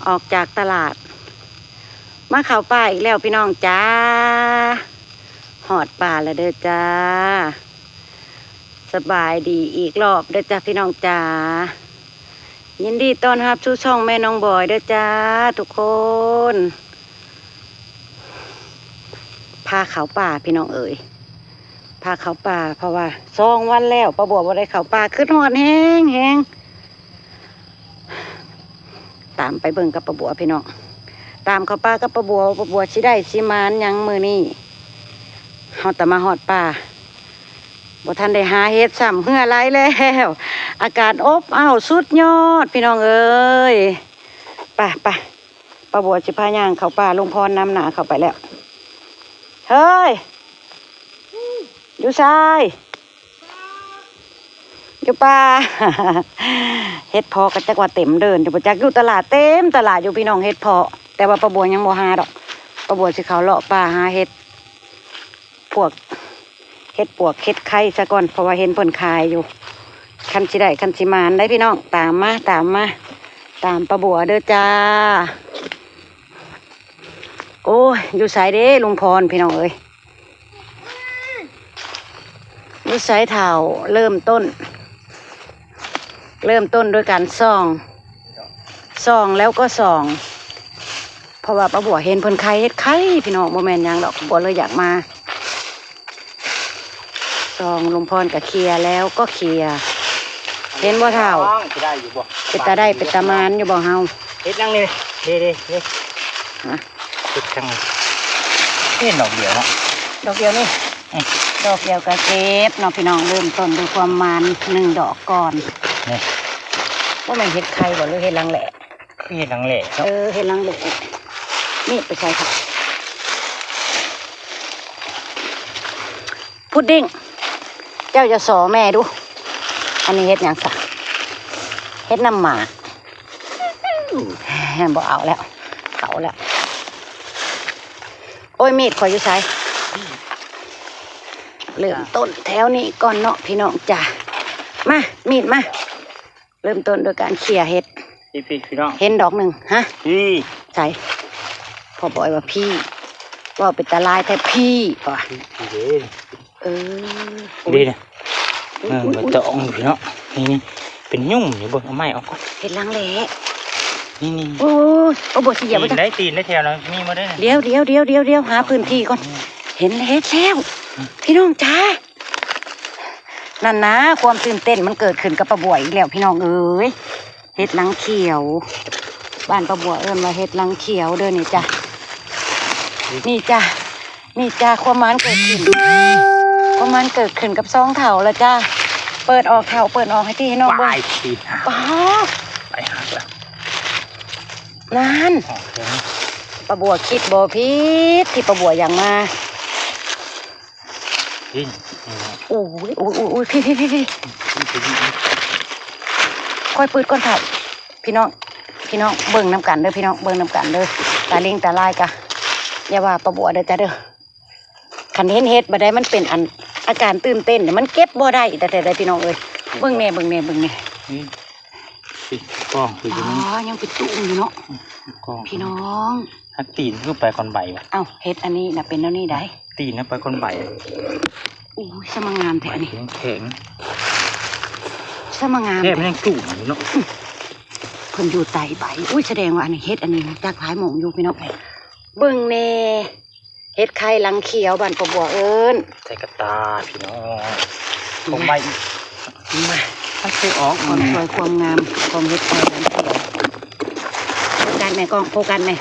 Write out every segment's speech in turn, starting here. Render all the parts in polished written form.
ออกจากตลาดมาเข้าป่าอีกแล้วพี่น้องจ้าหอดป่าแล้วเด้อจ้าสบายดีอีกรอบเด้อจ้าพี่น้องจ้ายินดีต้อนรับสู่ช่องแม่น้องบอยเด้อจ้าทุกคนพาเข้าป่าพี่น้องเอ๋ยพาเข้าป่าเพราะว่า2 วันแล้วป้าบัวบ่ได้เข้าป่าขึ้นหอดแห้งตามไปเบิ่งกับป้าบัวพี่น้องตามเข้าป่ากับป้าบัวสิได้สิมานยังมื้อนี้เฮาแต่มาฮอดป่าบ่ทันได้หาเฮ็ดซ้ำเหือไหลแล้วอากาศอบอ้าวสุดยอดพี่น้องเอ้ยไปป้าบัวสิพาย่างเข้าป่าลุงพรนำหน้าเข้าไปแล้วเฮ้ยอยู่ซ้ายอยู่ป่า เฮ็ดพอก็จักว่าเต็มเดินอยู่บ่จักอยู่ตลาดเต็มตลาดอยู่พี่น้องเฮ็ดพอแต่ว่าป้าบัวยังบ่หาดอกป้าบัวสิเขาเลาะป่าหาเฮ็ดพวกเฮ็ดปวกเฮ็ดไข่ซะก่อนเพราะว่าเห็นเพิ่นขายอยู่คันสิได้คันสิมานได้พี่น้องตามมาตามป้าบัวเด้อจ้าโอ้ยอยู่ไสเด้ลุงพรพี่น้องเอ้ยนิสัยเฒ่าเริ่มต้นด้วยการส่องแล้วก็ส่องเพราะว่าป้าบัวเห็นเพิ่นขายเฮ็ดไข่พี่น้องบ่แม่นหยังดอกบัวเลยอยากมาส่องลุงพรก็เคลียร์แล้วก็เคลียร์เห็นบ่เฒ่าสิได้อยู่บ่เป็นตาได้เป็นตามานอยู่บ่เฮาเฮ็ดนั่งนี่เด้ฮะเฮ็ดจังเฮ็ดดอกเดียวเนาะดอกเดียวนี่ดอกเดียวก็เก็บเนาะพี่น้องเริ่มต้นด้วยความมัน1 ดอกก่อนนี่ว่ามันเฮ็ดไข่บ่หรือเฮ็ดรังแหล่เฮ็ดรังแหล่เฮ็ดรังแหล่นี่ไปใส่ค่ะพุดดิ้งเจ้าจะสอแม่ดูอันนี้เฮ็ดหยังซะเฮ็ดน้ำหมากบ่เอาแล้วเขาแล้วโอ้ยมีดข่อยอยู่ไสเริ่มต้นแถวนี้ก่อนเนาะพี่น้องจ้ะมามีดมาเริ่มต้นโดยการเขี่ยเห็ดพี่น้องเห็นดอกหนึ่งฮะพี่ใช่พอบอยว่าพี่ว่าเป็นตาลายแต่พี่ป่ะดีนะมันจะอ่องพี่น้องนี่เป็นยุ่งอยู่บ่เอาไม้ออกก่อนเห็ดลังแหล่นี่โอ้บดเสียบได้ตีนได้แถวแล้วมีมาได้เดี๋ยวหาพื้นที่ก่อนเห็นเห็ดแล้วพี่น้องจ้านั่นนะความตื่นเต้นมันเกิดขึ้นกับป้าบัวอีกแล้วพี่น้องเอ้ยเห็ดลังเขียวบ้านป้าบัวเอิ้นว่าเห็ดลังเขียวเด้อนี่จ้ะนี่จ้ะความมันเกิดขึ้นกับ2 เถาแล้วจ้าเปิดออกเถาเปิดออกให้ที่ให้น้องเบิ่งป้าไปหาแล้วนั่นป้าบัวคิดบ่ผิดที่ป้าบัวอย่างมาโอ้ยพี่ค่อยปืดก้อนเถาพี่น้องเบิ่งน้ำกันเด้อพี่น้องเบิ่งน้ำกันเด้อตาลิงตาลายกะอย่าว่าป้าบัวเด้อจ้าเด้อขันเห็นเฮ็ดบ่ได้มันเป็นอาการตื่นเต้นเนี่ยมันเก็บบ่ได้แต่พี่น้องเอ้ยเบิ่งแน่กล้องคือยังเป็นตุ้มอยู่เนาะพี่น้องฮักตีนคือไปก่อนใบวะเอ้าเฮ็ดอันนี้น่ะเป็นแล้วนี่ได้ตีนนะไปก่อนใบอู้ยสมังงามแท้อันนี้แข็งสมังงามแค่มันยังจุ่มเนาะเพิ่นอยู่ใต้ใบอุ้ยแสดงว่าอันนี้เฮ็ดอันนี้จากหลายหม่องอยู่พี่น้องเบิ่งแน่เฮ็ดไข่ลังเขียวบ้านป้าบัวเอิ้นใส่กระตาพี่น้องของใบมาถ้าซื้อออกความสวยความงามความเฮ็ดไข่ลังเขียวโฟกัสแม่กล้องโฟกัสแม่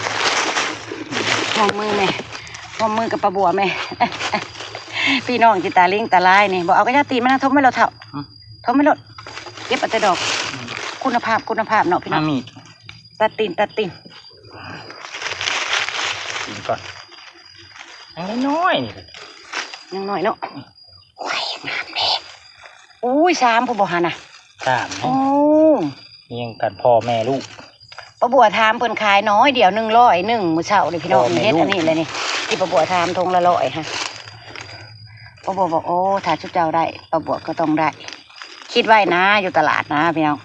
มองมือแม่มองมือกับป้าบัวแม่พี่น้องจิตาลิงตาลายนี่บอกเอากระยาตีมันนะทบไม่ลดเท่าทบไม่ลดเก็บเอาแต่ดอกคุณภาพเนาะพี่น้องตัดตีนก่อนยังน้อยเนาะโอ้ยงามแน่อุ้ย3ผู้บ่หาน่ะ3โอ้ยังกันพ่อแม่ลูกป้าบัวถามเพิ่นขายน้อยเดี๋ยว100มื้อเช้านี่พี่น้องเฮ็ดอันนี้เลยนี่ที่ป้าบัวถามทงละ100ฮะป้าบัวบอกโอ้ถ้าชุดเจ้าได้ป้าบัวก็ต้องได้คิดไว้นะอยู่ตลาดนะพี่น้อง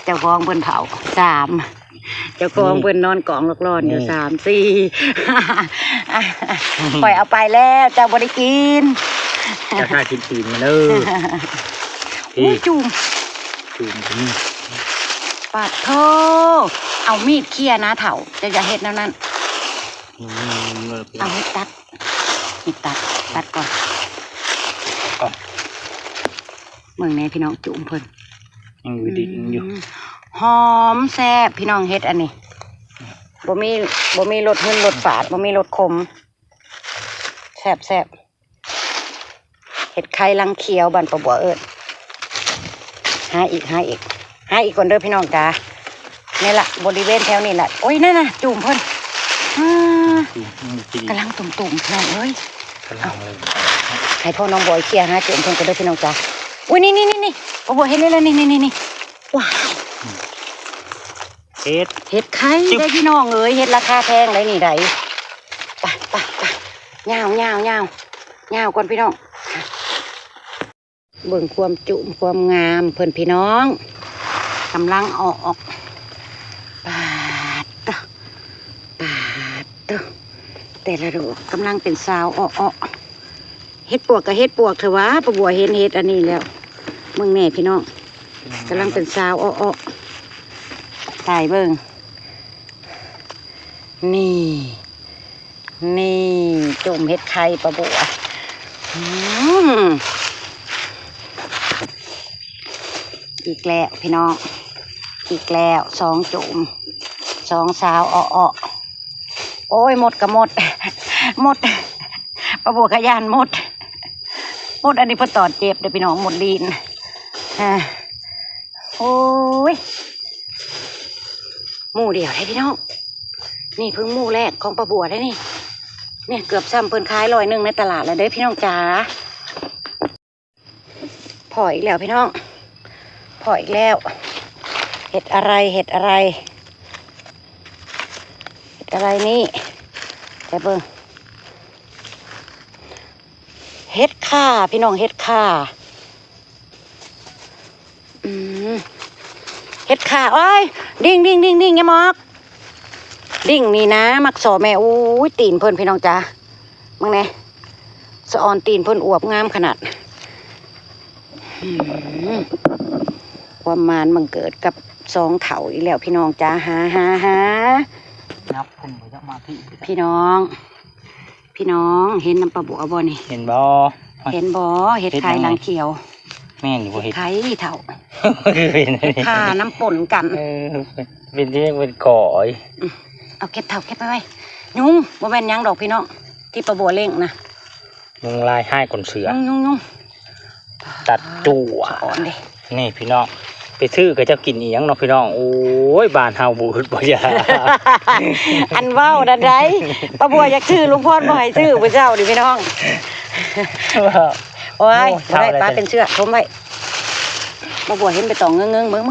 เจ้าของเพิ่นเผา3 จ้าของเพิ่นนอนกองร้อนๆอยู่3 4ปล่อยเอาไปแล้วเจ้าบ่ได้กิน จะฆ่ากินตีนมาเด้อ อุ้ยจุ่ม จุ่มที่นี่ ปาดโทเอามีดเคี่ยนะเถ่าจะอย่าเฮ็ดแล้วนั่นเอาให้ตัดนี่ตัดก่อนเมืองไหนพี่น้องจุ่มเพิ่น ยังอยู่ดินอยู่ หอมแซ่บพี่น้องเฮ็ดอันนี้บ่มีรสหึ่นรสฝาดบ่มีรสขมแซ่บเฮ็ดไข่ลังเขียวบันปะบัวเอิ้นหาอีกก่อนเด้อพี่น้องจ้านี่ล่ะบริเวณแถวนี้ล่ะโอ้ยนั่นน่ะจุ่มเพิ่นกำลังตุ่มๆพี่น้องเอ้ย กำลังเลย ให้พ่อน้องบอยเคลียร์หาจุ่มเพิ่นกันเด้อพี่น้องจ้าอุ้ยนี่ปะบัวเฮ็ดเลยนี่ว้าว เฮ็ด เห็ดไข่ได้พี่น้องเอ้ยเห็ดราคาแพงเลยนี่ไดไปยาวก่อนพี่น้องเบิ่งความจุ่มความงามเพิ่นพี่น้องกำลังออกปาดแต่ละดอกกำลังเป็นสาวเห็ดปวกกับเห็ดปวกเถอะวะประบัวเห็นเห็ดอันนี้แล้วมึงแน่พี่น้องกำลังเป็นสาวใส่เบิ่งนี่จุ่มเห็ดไข่ปลาบัวอีกแล้วพี่น้องอีกแล้ว2 จุ่ม2 สาวโอ้ยหมดกับหมดปลาบัวขยันหมดอันนี้เพิ่นตอดเจ็บเด้อพี่น้องหมดลีนโอ้ยหมู่เดียวได้พี่น้องนี่เพิ่งหมู่แรกของปลาบัวได้นี่เนี่ยเกือบซ้ำเพิ่นขาย100ในตลาดแล้วเด้พี่น้องจ๋าพออีกแล้วพี่น้องพออีกแล้วเห็ดอะไรนี่แต่เบิ่งเห็ดข่าพี่น้องเห็ดข่าเห็ดข่าโอ้ยดิ่งยายมอกดิ่งนี่นะมักสอแม่อู้ยตีนเพิ่นพี่น้องจ้ามึงไงสะออนตีนเพิ่นอวบงามขนาดความมานบังเกิดกับ2 เถาอีกแล้วพี่น้องจ้าหานับเพิ่นบ่จะมาพี่น้องเห็นน้ำปลาบัวบ่นี่เห็นบ่เห็ดไข่ลังเขียว แม่นอยู่บ่เห็ด ไข่เถา เห็น ข่าน้ำป่นกันเป็นที่เป็นก่อย เอาเก็บไปไว้ยุงบ่แม่นยังดอกพี่น้องที่ปลาบัวเล่งนะยุงลายให้คนเสือ ยุงตัดจั่ว อ่อนเด้นี่พี่น้องไปซื้อก็จะกินอีหยังเนาะพี่น้องโอ้ยบ้านเฮาบูดบ่ยา อันเว้าดันไรปลาบัวอยากชื่อลุงพ่อบ่ให้ชื่อพระเจ้าดิพี่น้องโอ้ยบ่ได้ปลาเป็นเชือกทมไว้ปลาบัวเห็นไปตองเงงเบิ่ง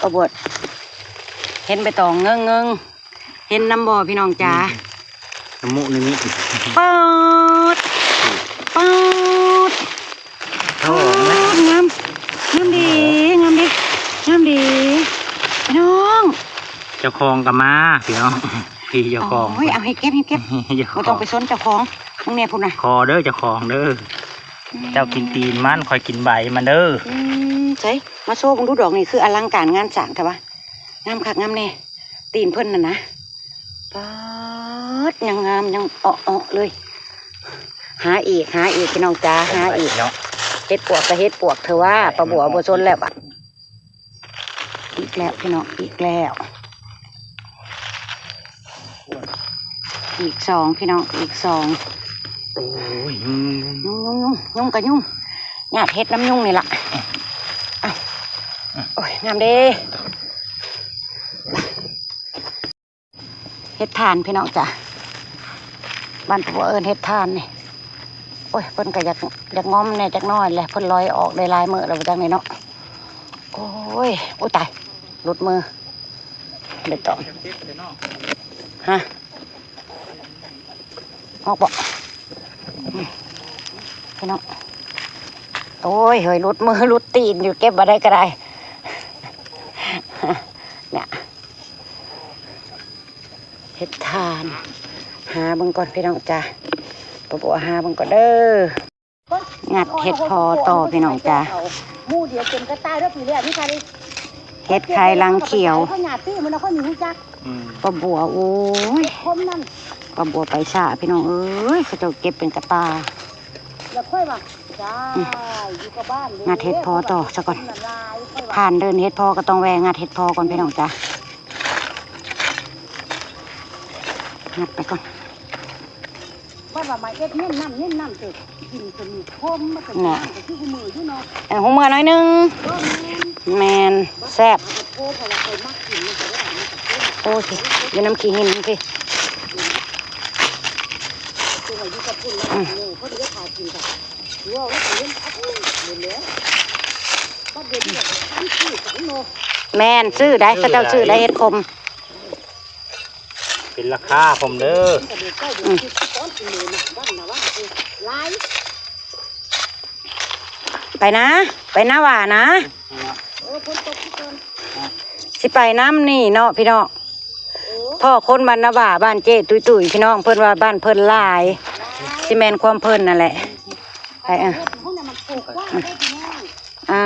ปลาบัวเห็นไปตองเงงเห็นน้ำบ่อพี่น้องจ๋าน้ำมูกนี่ปอดงามดีพี่น้องเจ้าของกับมาพี่น้องพี่เจ้าของ โอ้ยเอาให้เก็บไม่ต้องไปซนเจ้าของมึงเนี่ยพูดนะคอเด้อเจ้าของเด้อเจ้ากินตีนมันคอยกินใบมันเด้อใช่มาโซ่มึงดูดอกนี่คืออลังการงานสร้างใช่ปะงามคักงามแน่ตีนเพิ่นน่ะนะป๊าดยังงามยังเลยหาอีกพี่น้องจ้าหาอีกเฮ็ดปวกก็เฮ็ดปวกเธอว่าปลาบัวบัวซนแล้วอ่ะอีกแล้วพี่น้องอีกแล้วอีก2พี่น้องอีก2โอ้ยยุ่งกับยุ่งหยาดเฮ็ดน้ำยุ่งนี่ล่ะโอ้ยงามเด้เฮ็ดทานพี่น้องจ้ะบ้านผัวเอิญเฮ็ดทานนี่โอ้ยเพิ่นก็อยากง้อมแน่จักน้อยแหละเพิ่นลอยออกได้ลายมือเราจังนี่เนาะโอ้ยตายหลุดมือเด็ดต่อฮะออกบ่พี่น้องโอ้ยเฮ้ยหลุดมือหลุดตีนอยู่เก็บมาได้ก็ได้เนี่ย เฮ็ดทาน หาเบิ่งก่อนพี่น้องจ้าปะบัวหาเบิ่งก่อนเด้องัดเฮ็ดพอต่อพี่น้องจ้า หมู่เดียวจนก็ตายแล้วปีแล้วนี่ค่ะดิ เฮ็ดไข่ลังเขียว เขาหยาดตี้มันเอาเขาหนีจัก ปะบัวโอ้ย คมนั่น ปะบัวไปซ่าพี่น้องเอ้ยเขาเจ้าเก็บเป็นกระตา แล้วค่อยว่าจ้าอยู่กับบ้าน งัดเฮ็ดพอต่อซะก่อน ละลายค่อยว่า ผ่านเดินเฮ็ดพอก็ต้องแวะงัดเฮ็ดพอก่อนพี่น้องจ้างัดไปก่อน ค่อยว่ามาเอ็ดเน้นน้ำเกิดกินจนมีคมมาเป็นน้ำกับที่มืออยู่เนาะ หัวมือหน่อยนึง ก็แม่น แมนแซ่บ โอ้เพราะว่าเคยมักกินมันก็ได้มันก็เป็น โอ้สิอยู่น้ำขี้หินพี่ ตัวว่าอยู่กับพุ่นแล้วเนี่ยเขาจะขายกินกันว่าแล้วก็เล่นอัพเลยแล้วก็เดี๋ยวนี้ทั้งที่สองโล แมนซื้อได้เขาเจ้าซื้อได้เฮ็ดคม เป็นราคาผมเด้อ ก็เดี๋ยวเจ้าเดี๋ยวคิดก้อนกินเลยนะบ้านนะว่าลาย ไปนะไปนะว่านะ คนตกที่เกิน สิไปน้ำนี่เนาะพี่น้อง โอ้ พ่อคนบ้านนาบ่าบ้านเจ้ตุยพี่น้องเพิ่นว่าบ้านเพิ่นหลายสิแมนความเพิ่นนั่นแหละไปอ่ะ ห้องน้ำมันโขกกว้างได้พี่น้อง อ่า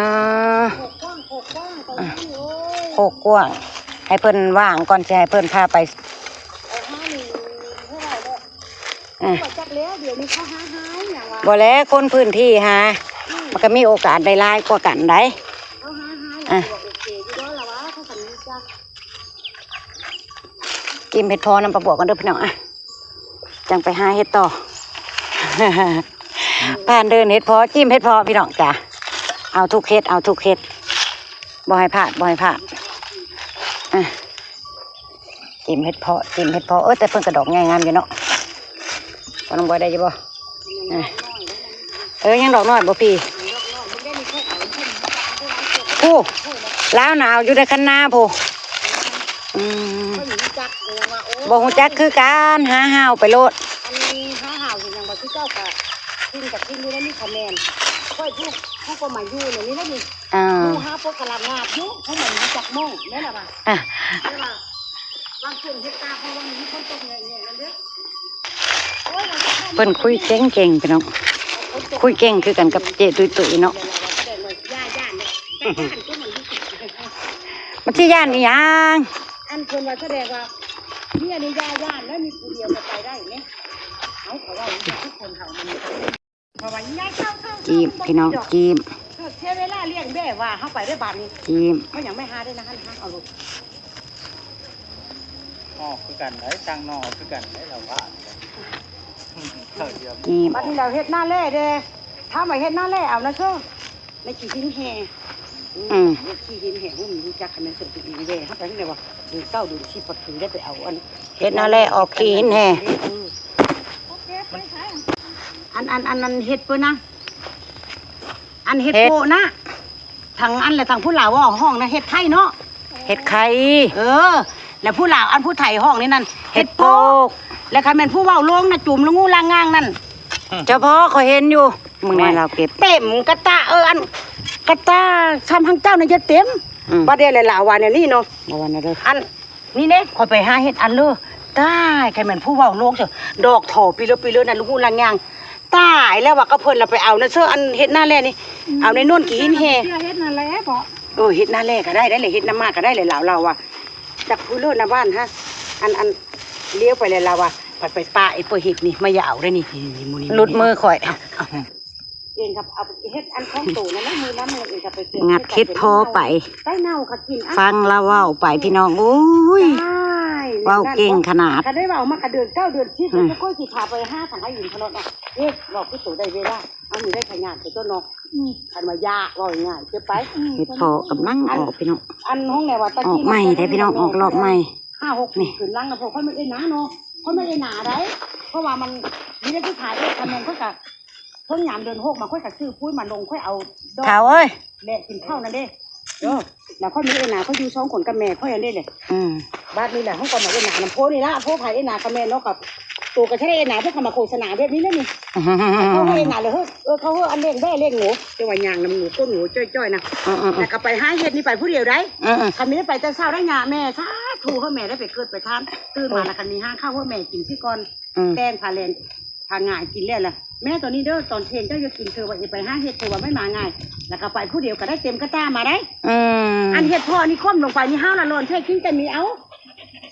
โขกกว้างตรงนี้โอ้ย โคกกว้างให้เพิ่นว่างก่อนสิให้เพิ่นพาไป เอาห้าหนึ่งเท่าไหร่แล้ว อ่ะ ก็จักแล้วเดี๋ยวนี้เขาหาอย่างว่า บ่แล้วคนพื้นที่หามันก็มีโอกาสได้หลายกว่ากันได้ เขาหาอย่างว่าโอเคอยู่แล้วละวะเขาสัญญาจัก กินเห็ดพอน้ำปลาบวกกันเด้อพี่น้องอ่ะจังไปหาเห็ดต่อ ผ่านเดินเห็ดพอจิ้มเห็ดพอพี่น้องจ้ะเอาทุกเห็ดเอาทุกเห็ดบ่ให้พลาดบ่ให้พลาดอ่ะจิ้มเห็ดพอจิ้มเห็ดพอแต่เพิ่นกระดอกง่ายงามอยู่เนาะพอน้องบอยได้อยังบ่อ่ะยังดอกน้อยบ่พี่ผู้ล้าวหนาวอยู่ในคันนาผู้อืม เขาหนีจักเลยว่าโอ้ บ่ฮู้จักคือการหาห้าวไปโลด อันนี้หาห่าวอย่างว่าที่เจ้าค่ะทิ้งกับทิ้งนี่แล้วมีคะแนนค่อยพูดเขาก็มาอยู่เลยนี่แล้วนี่ อ่า ดูหาพวกกระลำงาบอยู่เขาเหมือนรู้จักม่องนี่แหละป่ะ อ่ะ นี่ว่าบางคนเฮ็ดตาเพราะว่ามีคนตกเนี่ยนั่นเด้อโอ้ยเราจะ เพิ่นคุยเก่งพี่น้องคุยเก่งคือกันกับเจตุยๆเนาะ ย่าย่านเนี่ยแต่ย่านก็เหมือนที่สุด มันสิย่านอีหยัง อันคนว่าแสดงว่าเนี่ยนี่ย่าย่านแล้วมีผู้เดียวมาไปได้ไหมเอาเขาว่าทุกคนเขามันเพราะว่าย่าเข้า จีบพี่น้องจีบ เสียเวลาเลี้ยงแม่ว่าเขาไปได้บานนี้ จีบ เขายังไม่หาได้นะฮันฮันเอาลูก นอกคือกันไหนตั้งนอกคือกันไหนเราว่าเท่าเดียว จีบ บัดนี้เราเฮ็ดหน้าแร่เด้ถ้าไม่เฮ็ดหน้าแร่เอานะเชื่อในขี้หินแห่ขี้หินแห่หุ้มรู้จักกันในสุดที่ดีเด้เขาไปที่ไหนวะดูเก้าดูชีพถือได้ไปเอาอัน เฮ็ดนั่นแหละออกขี้หินแห่ อันนั้นเฮ็ดเปิ้นนะอันเฮ็ดโปนะทางอันและทางผู้ลาวว่าห้องนะเฮ็ดไทยเนาะ เฮ็ดไข่ แล้วผู้ลาวอันผู้ไทยห้องนี่นั่น เฮ็ดโปก แล้วคันแม่นผู้เว้าลงนะจุ่มละงูลางงางนั่น เฉพาะเขาเห็นอยู่มึงแน่เราเก็บ เต็มกระตาอันกระตาคำทางเจ้านี่จะเต็มบ่ได้เลยล่ะว่าเนี่ยนี่เนาะ บ่วันนั้นเด้อ อันนี่เด้ขอยไปหาเฮ็ดอันเลยตายใครเหมือนผู้เว้าโลกเจ้าดอกถอปีละนั่นลูกหูลางยางตายแล้วว่าก็เพิ่นเราไปเอานะเสื้ออันเฮ็ดหน้าแลนี่เอาในโน่นกี่หินแฮ เฮ็ดนั่นแหละบ่ เฮ็ดหน้าแลก็ได้เลยเฮ็ดน้ำมากก็ได้เลยเราว่าจากผู้เลิศนะบ้านฮะอันเลี้ยวไปเลยเราว่าไปป้าไอ้เปิดเฮ็ดนี่มาอย่าเอาได้นี่มูนี่ หลุดมือข่อย เองครับเอาเฮ็ดอันของตู่นั่นมือน้ำมือเองก็ไปเก็บ งัดเฮ็ดพอไป ใต้เน่าก็กิน ฟังแล้วเว้าไปพี่น้องโอ้ยเว้าเก่งขนาด ถ้าได้เว้ามากระเดือน9 เดือน10มันจะค่อยสิพาไป5ทางให้หินพนดอ่ะบอกพี่ตู่ได้เวลาเอามีได้ขยันไปต้นนกคันว่ายาว่าง่ายเก็บไป เฮ็ดพอกำลังออกพี่น้อง อันห้องไหนว่าตะ ออก กี้ ใหม่ได้พี่น้องออกรอบใหม่ 5-6ปีขึ้นลังนะพวกเขาไม่ได้หนาเนาะเขาไม่ได้หนาได้เพราะว่ามันมีได้ที่ขายได้คะแนนเขากับเพิ่งยามเดือน6มาค่อยกับซื้อปุ้ยมาลงค่อยเอาดอก ขาวเอ้ย แดกกินข้าวนั่นเด้แล้วค่อยมีไอ้หนาเขาอยู่2 คนกับแม่ค่อยอันนี้เลย อืม บ้านนี้แหละห้องก่อนมาไอ้หนาน้ำโพนี่ละโพไผ่ไอ้หนากับแม่เนาะกับ ตัวก็ใช้ได้หนาเพื่อทำมาโฆษณาแบบนี้แล้วนี่เขาให้หนาเลยเขาอันเลี้ยงได้เลี้ยงหนูจะว่ายางน้ำหนูก้นหนูจ้อยๆนะแต่ก็ไปหาเห็ดนี่ไปผู้เดียวได้คำนี้ไปแต่เช้าได้งาแม่ซาถูให้แม่ได้ไปเกิดไปทานตื่นมาแล้วคันนี้ห้างข้าวให้แม่กินที่ก่อนแกงพาเลนพาง่ายกินแล้วล่ะแม่ตอนนี้เด้อตอนเที่ยงเจ้าจะกินเธอว่าจะไปหาเห็ดเธอว่าไม่มาง่ายแล้วก็ไปผู้เดียวก็ได้เต็มกระต้ามาได้อันเห็ดพ่อนี่คว่ำลงไปนี่ห้าวละลนใช่กินแต่มีเอา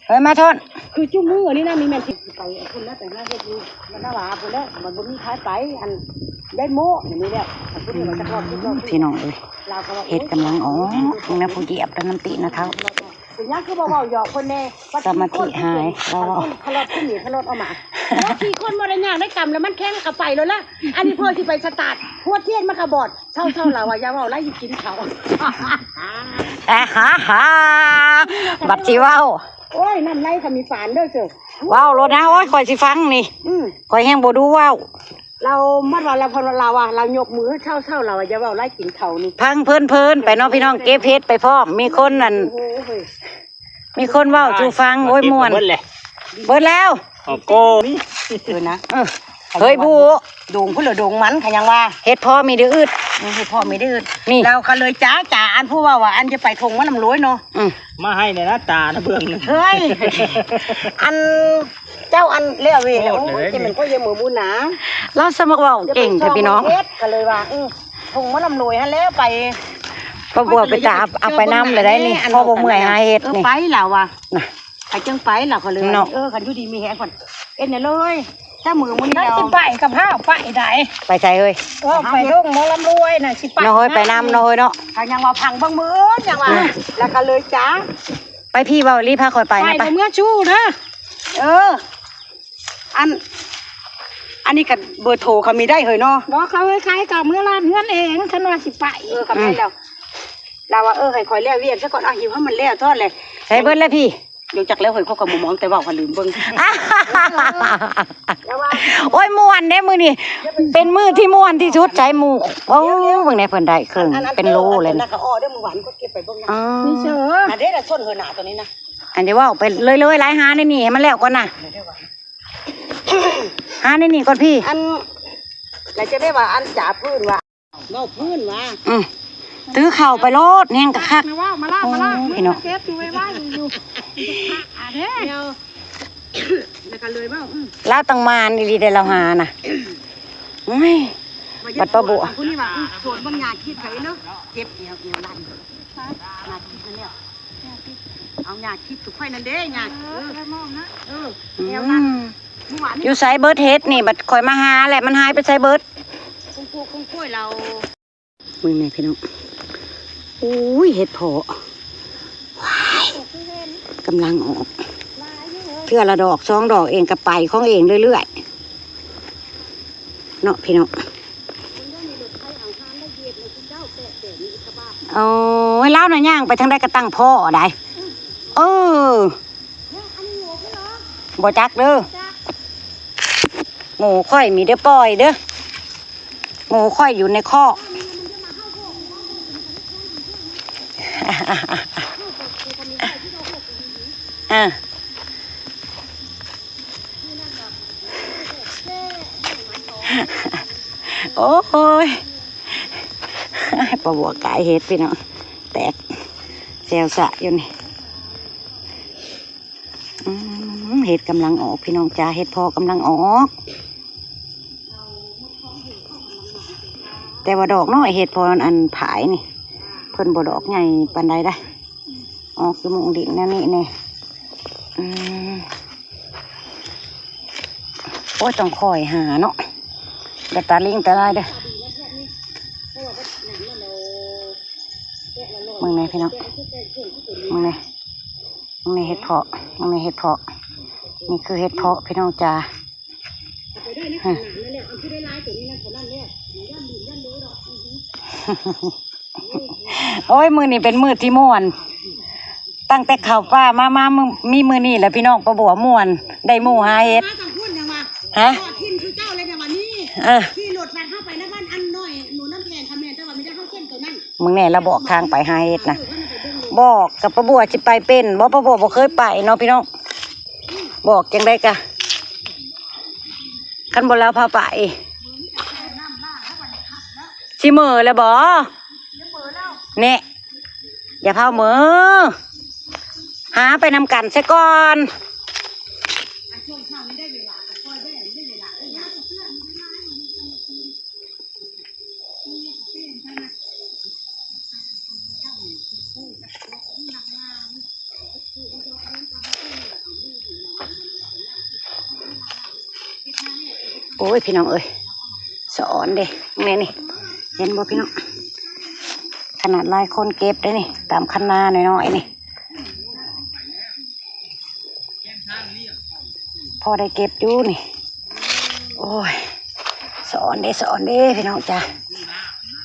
เฮ้ยมาทนคือจุ่มมือนี่นะมีแมนติไปคุณแล้วแต่หน้าเฮ็ดอยู่มันน่าหวาคุณแล้วมันบ่มีท้ายไปอันได้โม่อย่างนี้แหละคุณนี่มันจะรอบพี่น้องเอ้ยเฮ็ดกำลังอ๋อนะผู้เหยียบแล้วน้ำตีนะเท้าเป็นยังคือเบาๆหยอกคนแน่สมาธิหายเราขลอดขึ้นหนีขลอดเอามาแล้วขี่คนมาได้ย่างได้กำแล้วมันแข้งกับไปแล้วล่ะอันนี้เพื่อที่ไปสตาร์ทหัวเทียนมากระบอดเช่าเราอย่าเว้าไล่กินเขาฮ่าบัดสิเว้าโอ้ยน้ำไหลค่ะมีฝานด้วยเจ้าว้าวรถนะโอ้ยคอยสิฟังนี่คอยแห้งบ่ดูว้าวเราเมื่อวันเราพอเราอ่ะเรายกมือเช่าเราจะว่าไล่กินเขานี่พังเพิ่นไปน้องพี่น้องเก็บเพชรไปพร้อมมีคนนั่นมีคนว้าวจูฟังโอ้ยม่วนเบิดแล้วโก้นะเฮ้ยบูโด่งพุ่นเหรอโด่งมันขยังว่าเฮ็ดพ่อมีดื้ออึดเฮ็ดพ่อมีดื้ออึดนี่เราก็เลยจ้าอันผู้ว่าอันจะไปทงมันลำรวยเนาะมาให้ในหน้าตานะเบื้องนึงเฮ้ยอันเจ้าอันเลี้ยวเวแล้วจะมันก็ยังมือมูหนาเราสมัครว่าเก่งค่ะพี่น้องก็เลยว่าทงมันลำรวยฮะแล้วไปพอบัวไปตาเอาไปน้ำเลยได้นี่พอบ่เมื่อยหาเฮ็ดนี่ไปแล้วว่ะไปจังไปแล้วก็เลยคันอยู่ดีมีแฮงก่อนเอ็นเลยถ้ามือมันได้สิไปกับข้าวไปได้ไปใจเฮ้ยไปลงมอลำรวยน่ะสิไปน้อยไปน้ำน้อยเนาะยังว่าพังบางมือยังว่าแล้วก็เลยจ้าไปพี่เบารีพาคอยไปนะไปเมื่อชู้นะอันนี้กับเบอร์โทรเขามีได้เหรอเนาะบอกเขาให้ใครกับเมื่อร้านเงินเองฉันว่าสิไปเขาไม่แล้วเราว่าให้คอยเลี้ยเวียนซะก่อนหิวให้มันเลี้ยทอดเลยใช้เบิ้ลแล้วพี่เดี๋ยวจักแล้วเฮ้ยเขากับหมูมองแต่ว่าเขาลืมเบิ้งโอ้ยม่วนเด้มือนี่เป็นมือที่ม่วนที่สุดใจหมูโอ้เบิ่งในเพิ่นได้ครึ่งเป็นโลเลยนะก็อ้อได้มือหวานก็เก็บไปเบิ้งนะนี่เชื่ออันนี้ละส้นเหือหนาตัวนี้นะอันนี้ว่าไปเลยหลายหาในนี่ให้มันแล้วก่อนนะหาในนี่ก่อนพี่อันแล้วจะได้ว่าอันจ่าพื้นว่าเงาพื้นว่าตื้อเข่าไปโลดแห้งกะคักมาล่าพี่น้องเก็บอยู่ไว้บ้านอยู่เด้แล้วกันเลยเปล่าลาตังมานดีๆได้เราหาน่ะบัดปะบัวคุณนี่ว่าสวนบางอย่างคิดไผเนาะเก็บเอวลั่นงานคิดนั่นแล้วเอางานคิดถูกไฟนั่นเด้งานเอวลั่นอยู่ไซเบิร์ดเฮดนี่บัดคอยมาหาแหละมันหายไปไซเบิร์ดคงกล้วยเรามึงไงพี่น้องอุ้ยเห็ดเพาะว้ายกำลังออกเทื่อละดอก2 ดอกเองกับไปของเองเรื่อยๆเนาะพี่น้องโอ้ยเล่าหน่อยย่างไปทางใดก็ตั้งพ่อได้บ่จักเด้องูค่อยมีเด้อปล่อยเด้องูค่อยอยู่ในข้อโอ้ยปะบัวกายเห็ดพี่น้องแตกแซวสะอยู่นี่เห็ดกำลังออกพี่น้องจ้าเห็ดพอกำลังออกแต่ว่าดอกน้อยเห็ดพออันผายนี่เพิ่นบ่ดอกใหญ่ปานใดได้ออกคือมุงดินนั่นนี่แน่โอ้ยต้องคอยหาเนาะเดี๋ยวตาลิงตาลายเด้อมึงไงพี่น้องมึงไงเห็ดเพาะนี่คือเห็ดเพาะพี่น้องจ้าโอ้ยมือนี่เป็นมือที่ม่วนตั้งแต่ข่าวฟ้ามามีมือนี่แหละพี่น้องประบัวม่วนได้หมู่หาเห็ดฮะทิ้งคือเจ้าเลยเนี่ยวันนี้ที่โหลดแฟนเข้าไปนะบ้านอันน้อยหนูน้ำแข็งคำเมนแต่ว่าไม่ได้เข้าเส้นตัวนั้นมึงแน่เราบอกทางไปหาเห็ดนะบอกกับประบัวจะไปเป็นบอกประบัวบอกเคยไปเนาะพี่น้องบอกยังได้กะ คันบ่แล้วพาไปสิมือแล้วบ่เนี่ยอย่าเผามือหาไปนำกันซะก่อนโอ้ยพี่น้องเอ้ยสอนเด้แม่นี่เห็นบ่พี่น้องขนาดหลายคนเก็บได้นี่ตามคันนาหน่อยๆนี่พอได้เก็บอยู่นี่โอ้ยสอนเด้พี่น้องจ้า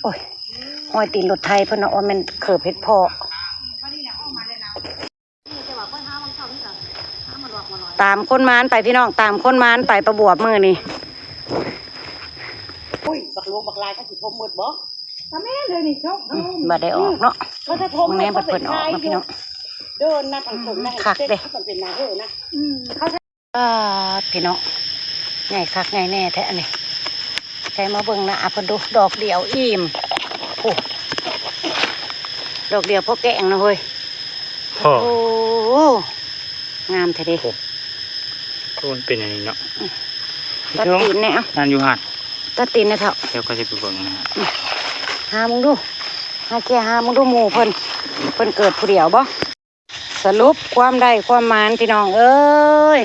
โอ้ยห้อยตีนรถไทยเพิ่นเอามันเขิบเฮ็ดพอตามคนมานไปพี่น้องตามคนมานไปประบวบมือนี่ อุ้ยบักหลวงบักลายเขาสิทมหมดบ่ ทำแม่เลยนี่ชก บัดได้ออกเนาะ เขาจะทม มึงแม่บัดเพิ่นออกมาพี่น้อง เดินนะทางผมนะ คักเด้ เขาเป็นนาเด้อนะ เขาจะ พี่น้องใหญ่คักใหญ่แน่แท้อันนี้ใช้มาเบิ่งหน้าเพิ่นดูดอกเดียวอิ่มโอ้ดอกเดียวพวกแกงนะเฮ้ย พ่อ โอ้งามแท้เด้ มันเป็นอย่างนี้เนาะ ตัดตีนเนี่ยเอา นั่นอยู่หัด ตัดตีนนะเถอะ เดี๋ยวก็จะไปเบิ่งนะฮะ หามึงดูหามึงดูหมู่เพิ่นเกิดผู้เดียวบ่สรุปความได้ความหมานพี่น้องเอ้ย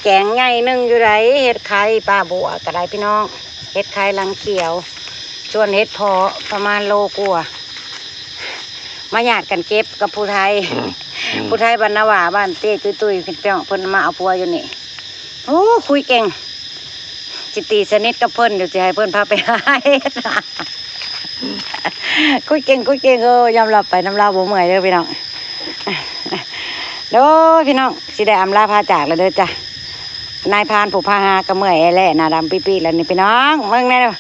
แกงใหญ่หนึงอยู่ไหนเฮ็ดไข่ปลาบัวก็ได้พี่น้องเฮ็ดไข่ลังเขียวส่วนเฮ็ดพอประมาณโลกว่ามาญาติกันเก็บกับผู้ไทย ผู้ไทยบรรณวาบ้านเต้ตุ้ยๆพี่น้องเพิ่นมาเอาปัวอยู่นี่โอ้คุยเก่งจิตีสนิทกับเพิ่นเดี๋ยวจะให้เพิ่นพาไปหาเฮ็ด คุยเก่งยอมรับไปน้ำลาบ่เมื่อยเด้อพี่น้องเด้อพี่น้องสิได้อำลาพาจากแล้วเด้อจ้ะนายพรานผู้พาหาก็เมื่อยแล่หน้าดำปีๆแล้วนี่พี่น้องเบิ่งแน่เด้อ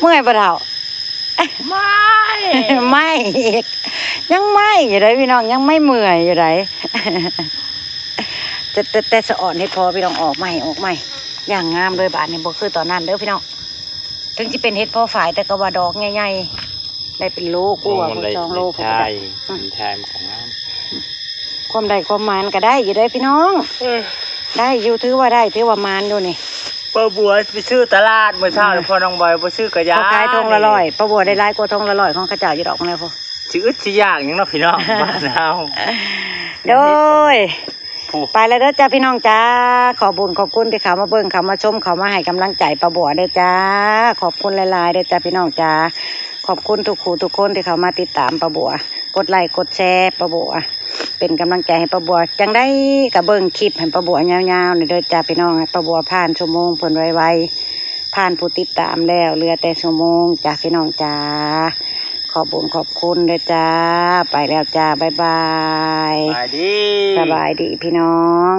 เมื่อยบ่เฒ่า ไม่อีกยังไม่อยู่เลยพี่น้องยังไม่เมื่อยอยู่เลย แต่สะอ่อนให้พอพี่น้องออกใหม่อย่างงามเลยบาทนี่บ่คือตอนนั้นเด้อพี่น้องถึงจะเป็นเฮ็ดพอฝ่ายแต่ก็ว่าดอกใหญ่ๆได้เป็นโลกูว่า2 โลผมก็ได้ มีทายมันของน้ำ ความได้ความหมานก็ได้อยู่ได้พี่น้องได้อยู่ถือว่าได้ถือว่ามานอยู่นี่ ป้าบัวไปซื้อตลาดเมื่อเช้าพอน้องบอยไปซื้อกระยา เขาขายทงละร้อยประบัวได้หลายกว่าทงละร้อยของข้าเจ้าอยู่ดอกเลยพ่อ ชื่ออึดชื่อยากอย่างเนาะพี่น้องบ้านเรา โดยไปแล้วเด้อจ้าพี่น้องจ้าขอบุญขอบคุณที่เขามาเบิ่งเขามาชมเขามาให้กำลังใจประบัวเด้อจ้าขอบคุณหลายๆเด้อจ้าพี่น้องจ้าขอบคุณทุกคู่ทุกคนที่เขามาติดตามประบัวกดไลค์กดแชร์ประบัวเป็นกำลังใจให้ประบัวจังได้กับเบิ่งคลิปให้ประบัวยาวๆเด้อจ้าพี่น้องให้ประบัวผ่านชั่วโมงเพิ่นไวๆผ่านผู้ติดตามแล้วเหลือแต่ชั่วโมงจ้าพี่น้องจ้าขอบคุญขอบคุณเด้อจ้าไปแล้วจ้าบ๊ายบาย สบายดี สบายดีพี่น้อง